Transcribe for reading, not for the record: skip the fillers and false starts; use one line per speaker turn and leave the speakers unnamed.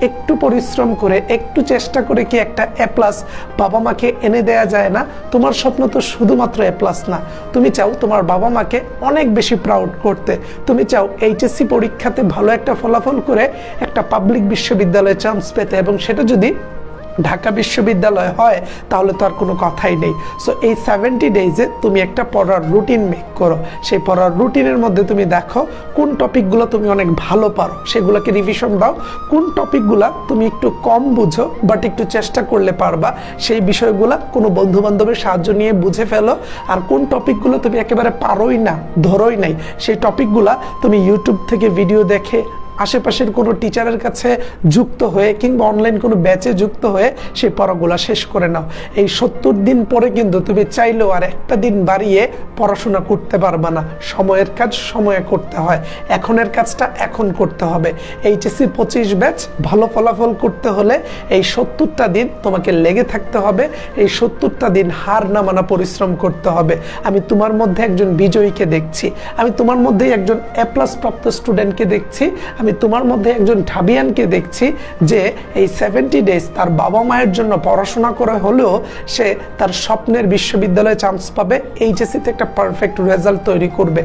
একটু পরিশ্রম করে একটু চেষ্টা করে কি একটা এ প্লাস বাবা মাকে এনে দেয়া যায় না? তোমার স্বপ্ন তো শুধুমাত্র এ প্লাস না, তুমি চাও তোমার বাবা মাকে অনেক বেশি প্রাউড করতে। তুমি চাও এইচএসসি পরীক্ষাতে ভালো একটা ফলাফল করে একটা পাবলিক বিশ্ববিদ্যালয়ে চান্স পেতে, এবং সেটা যদি ঢাকা বিশ্ববিদ্যালয় হয় তাহলে তো আর কোনো কথাই নেই। সো এই 70 ডেজে তুমি একটা পড়ার রুটিন মেক করো। সেই পড়ার রুটিনের মধ্যে তুমি দেখো কোন টপিকগুলো তুমি অনেক ভালো পারো, সেগুলোকে রিভিশন দাও। কোন টপিকগুলো তুমি একটু কম বুঝো বাট একটু চেষ্টা করলে পারবা, সেই বিষয়গুলো কোনো বন্ধু বান্ধবের সাহায্য নিয়ে বুঝে ফেলো। আর কোন টপিকগুলো তুমি একেবারে পারোই না, ধরোই নাই, সেই টপিকগুলো তুমি ইউটিউব থেকে ভিডিও দেখে, আশেপাশের কোনো টিচারের কাছে যুক্ত হয়ে কিংবা অনলাইন কোনো ব্যাচে যুক্ত হয়ে সেই পড়াগুলো শেষ করে নাও। এই 70 দিন পরে কিন্তু তুমি চাইলেও আর একটা দিন বাড়িয়ে পড়াশোনা করতে পারবে না। সময়ের কাজ সময়ে করতে হয়, এখনের কাজটা এখন করতে হবে। এইচএসসি 25 ব্যাচ ভালো ফলাফল করতে হলে এই 70টা দিন তোমাকে লেগে থাকতে হবে, এই 70টা দিন হার না মানা পরিশ্রম করতে হবে। আমি তোমার মধ্যে একজন বিজয়ীকে দেখছি, আমি তোমার মধ্যেই একজন এ প্লাস প্রাপ্ত স্টুডেন্টকে দেখছি, আমি তোমার মধ্যে একজন ঢাবিয়ানকে দেখছি যে এই 70 ডেজ তার বাবা মায়ের জন্য পড়াশোনা করে হলেও সে তার স্বপ্নের বিশ্ববিদ্যালয়ে চান্স পাবে, এইচএসসিতে একটা পারফেক্ট রেজাল্ট তৈরি করবে।